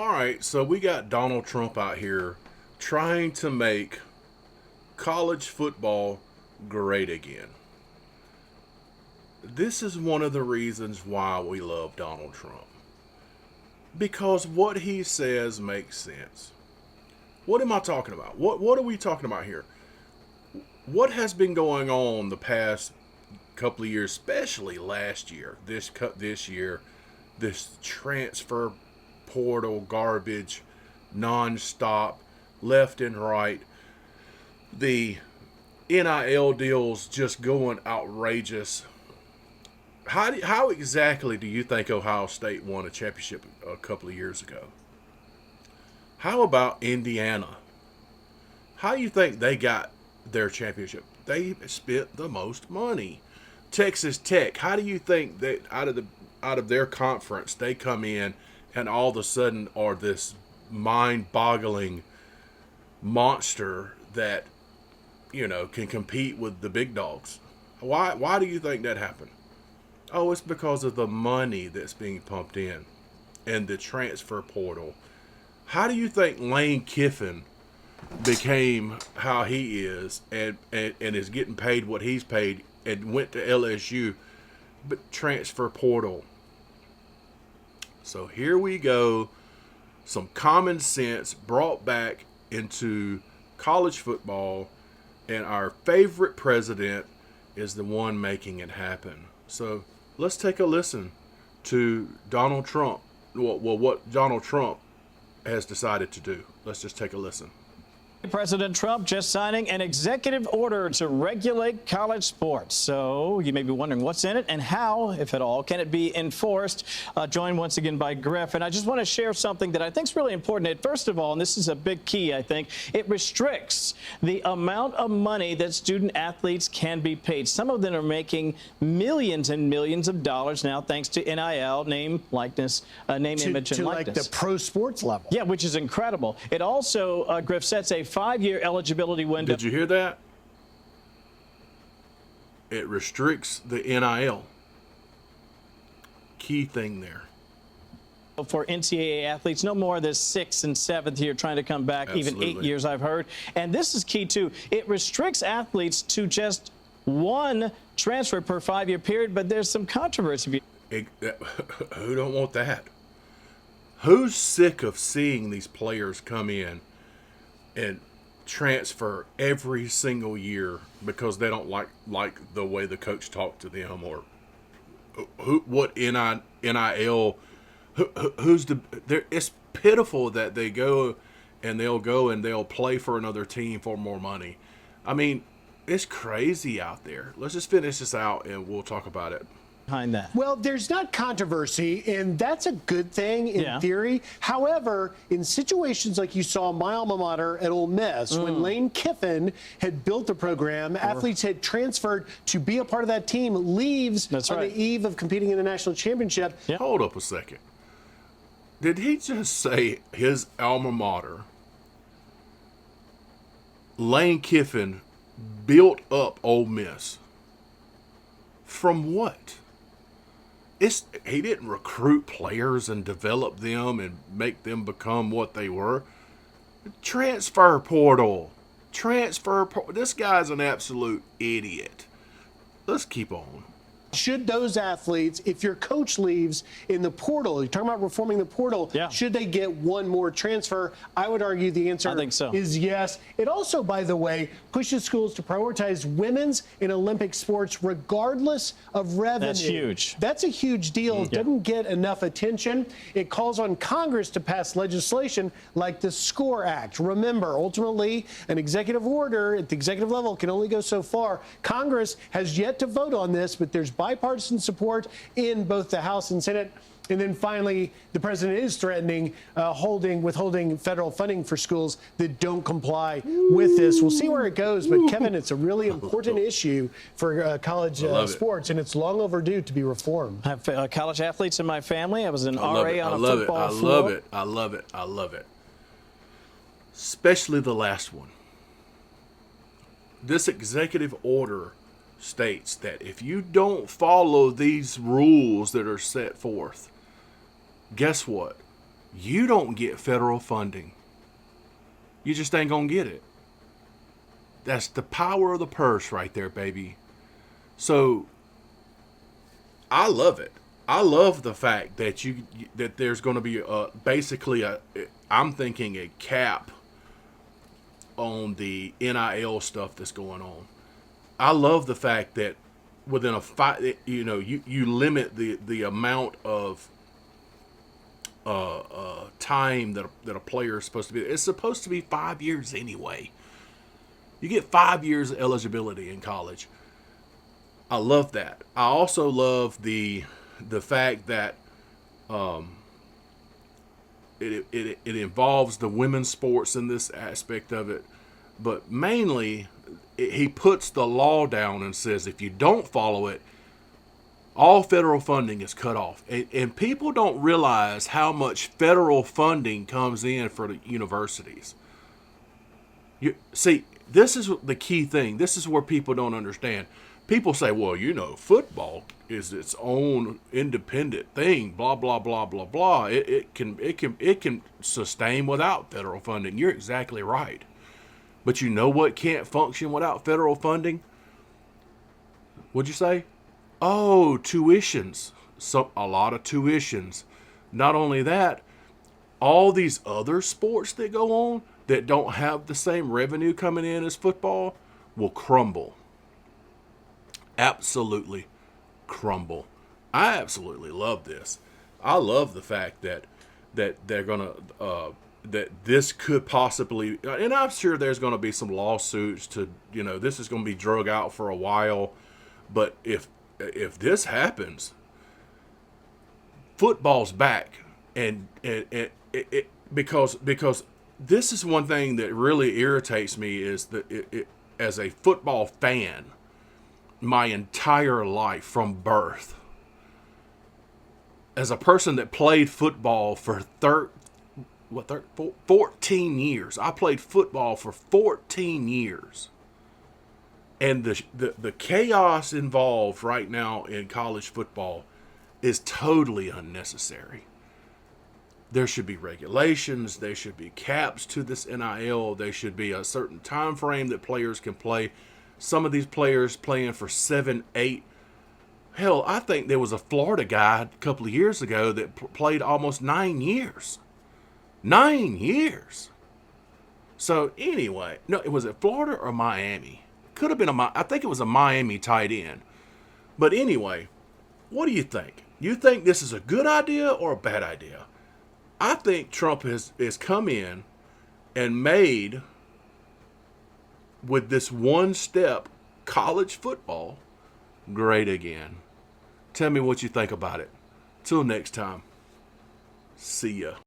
All right, so we got Donald Trump out here trying to make college football great again. This is one of the reasons why we love Donald Trump. Because what he says makes sense. What am I talking about? What are we talking about here? What has been going on the past couple of years, especially last year, this year, this transfer portal garbage, nonstop, left and right, the NIL deals just going outrageous. How exactly do you think Ohio State won a championship a couple of years ago? How about Indiana? How do you think they got their championship? They spent the most money. Texas Tech. How do you think that out of their conference they come in and all of a sudden are this mind-boggling monster that can compete with the big dogs? Why do you think that happened? Oh, it's because of the money that's being pumped in and the transfer portal. How do you think Lane Kiffin became how he is and is getting paid what he's paid and went to LSU, but transfer portal? So here we go. Some common sense brought back into college football, and our favorite president is the one making it happen. So let's take a listen to Donald Trump. What Donald Trump has decided to do. Let's just take a listen. President Trump just signing an executive order to regulate college sports. So you may be wondering what's in it and how, if at all, can it be enforced? Joined once again by Griff. And I just want to share something that I think is really important. First of all, and this is a big key, I think, it restricts the amount of money that student athletes can be paid. Some of them are making millions and millions of dollars now, thanks to NIL, name, likeness, image, and likeness. Like the pro sports level. Yeah, which is incredible. It also, Griff, sets a 5-year eligibility window. Did you hear that? It restricts the NIL. Key thing there. For NCAA athletes, no more of this 6th and 7th year trying to come back. Absolutely. Even 8 years, I've heard. And this is key, too. It restricts athletes to just one transfer per 5-year period, but there's some controversy. Who don't want that? Who's sick of seeing these players come in and transfer every single year because they don't like the way the coach talked to them, or what NIL? It's pitiful that they go and they'll play for another team for more money. I mean, it's crazy out there. Let's just finish this out and we'll talk about it. Behind that. Well, there's not controversy, and that's a good thing in theory. However, in situations like you saw my alma mater at Ole Miss, when Lane Kiffin had built the program, athletes had transferred to be a part of that team, leaves on the eve of competing in the national championship. Yeah. Hold up a second. Did he just say his alma mater, Lane Kiffin, built up Ole Miss? From what? He didn't recruit players and develop them and make them become what they were. Transfer portal. This guy's an absolute idiot. Let's keep on. Should those athletes, if your coach leaves in the portal, you're talking about reforming the portal, should they get one more transfer? I would argue the answer is yes. It also, by the way, pushes schools to prioritize women's and Olympic sports regardless of revenue. That's huge. That's a huge deal. Doesn't get enough attention. It calls on Congress to pass legislation like the SCORE Act. Remember, ultimately, an executive order at the executive level can only go so far. Congress has yet to vote on this, but there's bipartisan support in both the House and Senate. And then finally, the president is threatening withholding federal funding for schools that don't comply with this. We'll see where it goes. But, Kevin, it's a really important issue for college sports, and it's long overdue to be reformed. I have college athletes in my family. I was an RA on a football floor. I love it. Especially the last one. This executive order states that if you don't follow these rules that are set forth, guess what? you don't get federal funding. You just ain't going to get it. That's the power of the purse right there, baby. So I love it. I love the fact that that there's going to be basically I'm thinking a cap on the NIL stuff that's going on. I love the fact that within you limit the amount of time that a player is supposed to be. It's supposed to be 5 years anyway. You get 5 years of eligibility in college. I love that. I also love the fact that it involves the women's sports in this aspect of it, but mainly he puts the law down and says if you don't follow it, all federal funding is cut off. And people don't realize how much federal funding comes in for the universities. You see, this is the key thing. This is where people don't understand. People say, well, football is its own independent thing, blah, blah, blah, blah, blah. It can sustain without federal funding. You're exactly right. But you know what can't function without federal funding? What'd you say? Oh, tuitions. A lot of tuitions. Not only that, all these other sports that go on that don't have the same revenue coming in as football will crumble. Absolutely crumble. I absolutely love this. I love the fact that they're gonna that this could possibly, and I'm sure there's gonna be some lawsuits to this is gonna be drug out for a while, but if this happens, football's back, and because this is one thing that really irritates me is that as a football fan, my entire life from birth, as a person that played football for 14 years. I played football for 14 years. And the chaos involved right now in college football is totally unnecessary. There should be regulations. There should be caps to this NIL. There should be a certain time frame that players can play. Some of these players playing for 7, 8. Hell, I think there was a Florida guy a couple of years ago that played almost 9 years. 9 years. So anyway, no, was it Florida or Miami? Could have been I think it was a Miami tight end. But anyway, what do you think? You think this is a good idea or a bad idea? I think Trump has come in and made, with this one step, college football great again. Tell me what you think about it. Till next time. See ya.